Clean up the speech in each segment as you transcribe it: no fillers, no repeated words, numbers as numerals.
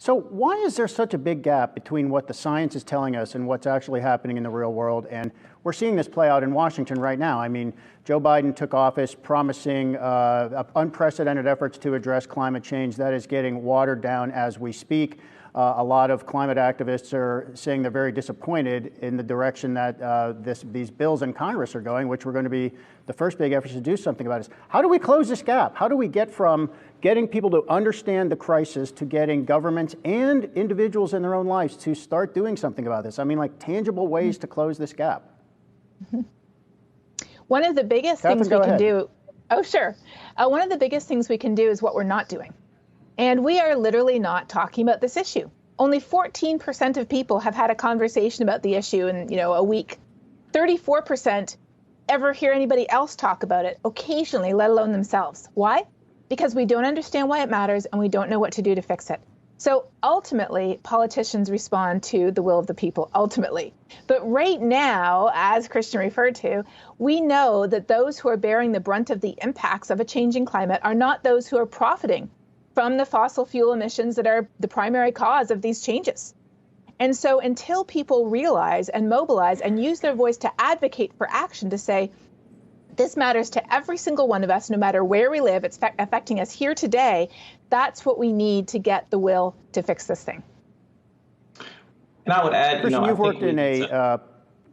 So why is there such a big gap between what the science is telling us and what's actually happening in the real world? And we're seeing this play out in Washington right now. I mean, Joe Biden took office promising unprecedented efforts to address climate change. That is getting watered down as we speak. A lot of climate activists are saying they're very disappointed in the direction that these bills in Congress are going, which were going to be the first big efforts to do something about it. How do we close this gap? How do we get from getting people to understand the crisis to getting governments and individuals in their own lives to start doing something about this? I mean, like tangible ways to close this gap. One of the biggest Katharine, things we can ahead. do, one of the biggest things we can do is what we're not doing. And we are literally not talking about this issue. Only 14% of people have had a conversation about the issue in, a week. 34% ever hear anybody else talk about it occasionally, let alone themselves. Why? Because we don't understand why it matters and we don't know what to do to fix it. So ultimately, politicians respond to the will of the people, ultimately. But right now, as Christian referred to, we know that those who are bearing the brunt of the impacts of a changing climate are not those who are profiting from the fossil fuel emissions that are the primary cause of these changes. And so until people realize and mobilize and use their voice to advocate for action, to say, this matters to every single one of us, no matter where we live, it's affecting us here today, that's what we need to get the will to fix this thing. And I would add, Christian, you've worked in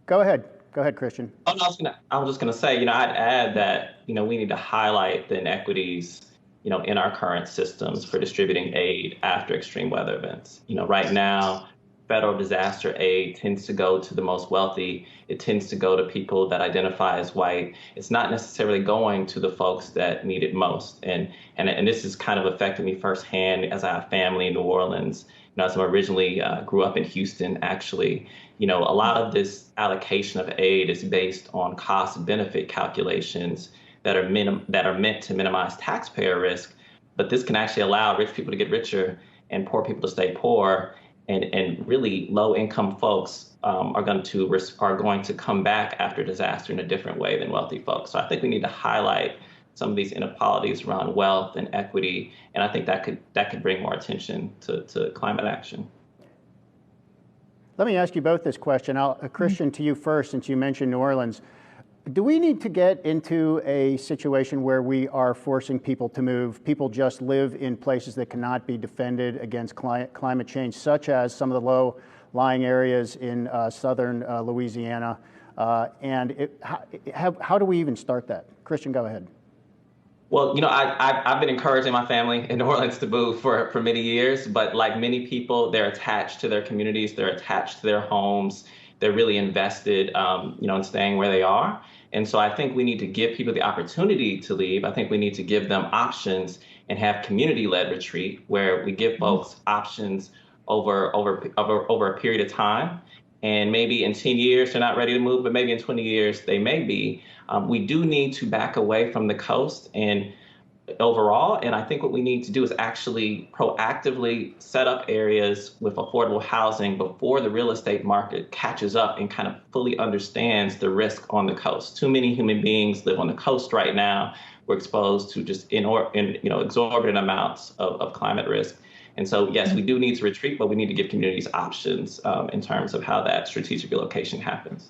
go ahead, Christian. I was just going to say, I'd add that, we need to highlight the inequities in our current systems for distributing aid after extreme weather events. Right now, federal disaster aid tends to go to the most wealthy. It tends to go to people that identify as white. It's not necessarily going to the folks that need it most. And this has kind of affected me firsthand as I have family in New Orleans. As I originally grew up in Houston, actually, a lot of this allocation of aid is based on cost-benefit calculations that are meant to minimize taxpayer risk, but this can actually allow rich people to get richer and poor people to stay poor, and really low-income folks are going to come back after disaster in a different way than wealthy folks. So I think we need to highlight some of these inequalities around wealth and equity, and I think that could bring more attention to climate action. Let me ask you both this question. Christian, to you first, since you mentioned New Orleans. Do we need to get into a situation where we are forcing people to move? People just live in places that cannot be defended against climate change, such as some of the low-lying areas in southern Louisiana. How do we even start that? Christian, go ahead. Well, I've been encouraging my family in New Orleans to move for many years, but like many people, they're attached to their communities, they're attached to their homes, they're really invested, in staying where they are. And so I think we need to give people the opportunity to leave. I think we need to give them options and have community-led retreat where we give folks options over a period of time. And maybe in 10 years, they're not ready to move, but maybe in 20 years, they may be. We do need to back away from the coast and overall. And I think what we need to do is actually proactively set up areas with affordable housing before the real estate market catches up and kind of fully understands the risk on the coast. Too many human beings live on the coast right now. We're exposed to just exorbitant amounts of climate risk. And so, yes, we do need to retreat, but we need to give communities options in terms of how that strategic relocation happens.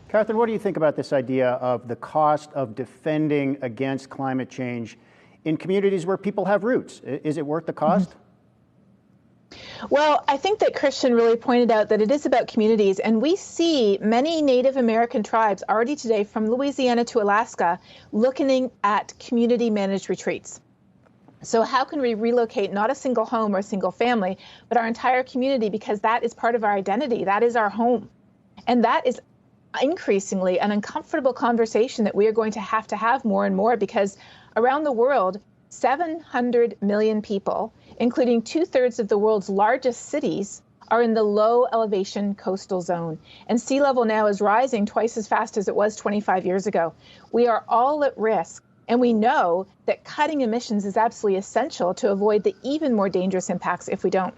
Katharine, what do you think about this idea of the cost of defending against climate change in communities where people have roots? Is it worth the cost? Well, I think that Christian really pointed out that it is about communities, and we see many Native American tribes already today, from Louisiana to Alaska, looking at community-managed retreats. So how can we relocate not a single home or a single family, but our entire community, because that is part of our identity, that is our home. And that is increasingly an uncomfortable conversation that we are going to have more and more, because around the world, 700 million people, including 2/3 of the world's largest cities, are in the low elevation coastal zone. And sea level now is rising twice as fast as it was 25 years ago. We are all at risk. And we know that cutting emissions is absolutely essential to avoid the even more dangerous impacts if we don't.